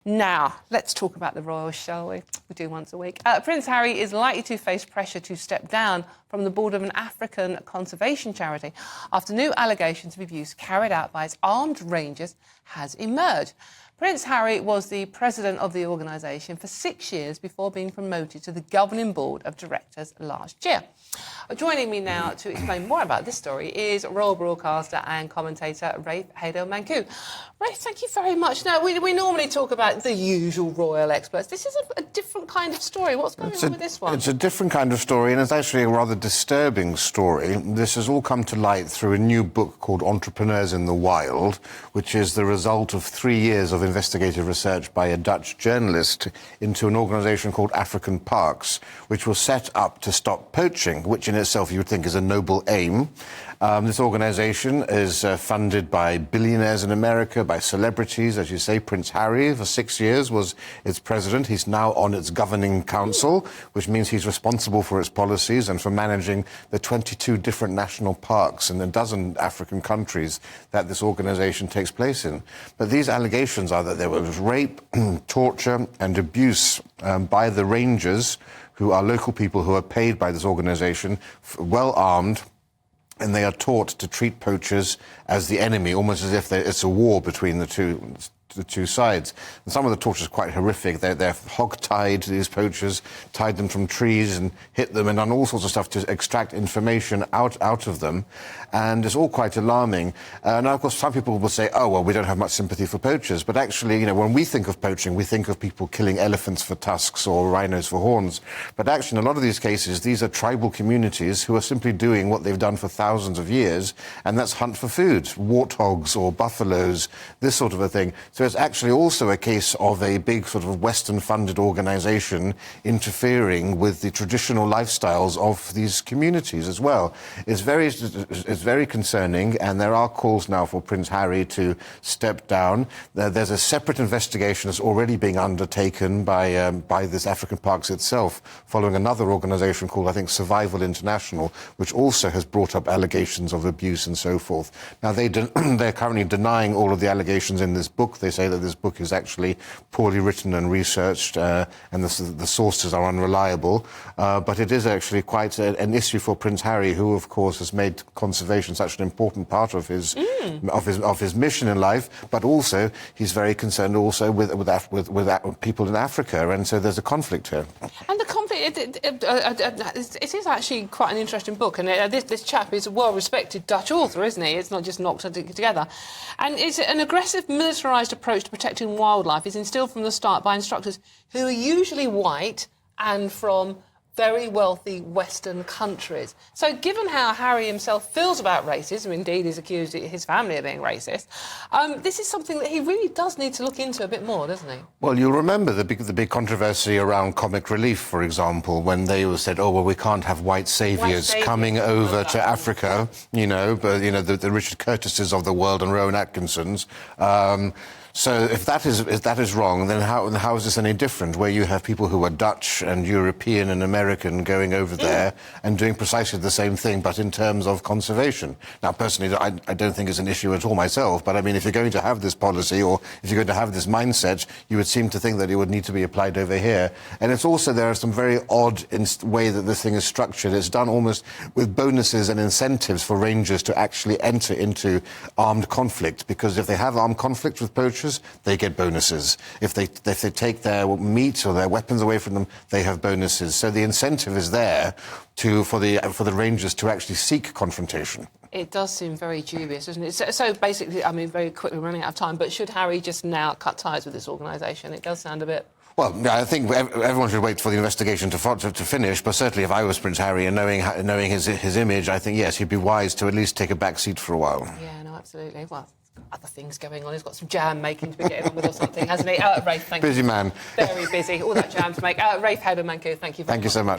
Now, let's talk about the royals, shall we? We do once a week. Prince Harry is likely to face pressure to step down from the board of an African conservation charity after new allegations of abuse carried out by its armed rangers has emerged. Prince Harry was the president of the organisation for 6 years before being promoted to the governing board of directors last year. Joining me now to explain more about this story is royal broadcaster and commentator Rafe Heydel-Mankoo. Rafe, thank you very much. Now, we normally talk about the usual royal experts. This is a different kind of story. What's going on with this one? It's a different kind of story, and it's actually a rather disturbing story. This has all come to light through a new book called Entrepreneurs in the Wild, which is the result of 3 years of investigative research by a Dutch journalist into an organisation called African Parks, which was set up to stop poaching, which in itself you would think is a noble aim. This organisation is funded by billionaires in America, by celebrities, as you say. Prince Harry, for 6 years, was its president. He's now on its governing council, which means he's responsible for its policies and for managing the 22 different national parks in a dozen African countries that this organisation takes place in. But these allegations are that there was rape, torture and abuse by the rangers, who are local people who are paid by this organisation, well armed, and they are taught to treat poachers as the enemy, almost as if it's a war between the two sides. And some of the torture is quite horrific. They're hog-tied, these poachers, tied them from trees and hit them and done all sorts of stuff to extract information out of them. And it's all quite alarming. Now, of course, some people will say, oh, well, we don't have much sympathy for poachers. But actually, you know, when we think of poaching, we think of people killing elephants for tusks or rhinos for horns. But actually, in a lot of these cases, these are tribal communities who are simply doing what they've done for thousands of years, and that's hunt for food, warthogs or buffaloes, this sort of a thing. So it's actually also a case of a big sort of Western-funded organisation interfering with the traditional lifestyles of these communities as well. It's very concerning, and there are calls now for Prince Harry to step down. There's a separate investigation that's already being undertaken by this African Parks itself, following another organisation called, I think, Survival International, which also has brought up allegations of abuse and so forth. Now, they're currently denying all of the allegations in this book. They say that this book is actually poorly written and researched, and the sources are unreliable. But it is actually quite an issue for Prince Harry, who, of course, has made conservation such an important part of his mission in life. But also, he's very concerned also with people in Africa, and so there's a conflict here. And the conflict, it is actually quite an interesting book, and this chap is a well-respected Dutch author, isn't he? It's not just knocked together. And it's an aggressive, militarised approach to protecting wildlife is instilled from the start by instructors who are usually white and from very wealthy Western countries. So given how Harry himself feels about racism, indeed he's accused his family of being racist, this is something that he really does need to look into a bit more, doesn't he? Well, you'll remember the big controversy around comic relief, for example, when they said, oh, well, we can't have white saviours coming over to Africa, you know, but, you know, the Richard Curtises of the world and Rowan Atkinsons. So if that is wrong, then how is this any different, where you have people who are Dutch and European and American going over there and doing precisely the same thing, but in terms of conservation? Now, personally, I don't think it's an issue at all myself, but I mean, if you're going to have this policy or if you're going to have this mindset, you would seem to think that it would need to be applied over here. And it's also, there are some very odd way that this thing is structured. It's done almost with bonuses and incentives for rangers to actually enter into armed conflict, because if they have armed conflict with poachers, they get bonuses. If they take their meat or their weapons away from them, they have bonuses. So the incentive is there for the rangers to actually seek confrontation. It does seem very dubious, doesn't it? So basically, I mean, very quickly running out of time, but should Harry just now cut ties with this organisation? It does sound a bit... Well, I think everyone should wait for the investigation to finish, but certainly if I was Prince Harry and knowing his image, I think, yes, he'd be wise to at least take a back seat for a while. Yeah, no, absolutely. Well, other things going on. He's got some jam making to be getting on with or something, hasn't he? Rafe, thank you. Busy man. Very busy. All that jam to make. Rafe Heydel-Mankoo, thank you very much. Thank you so much.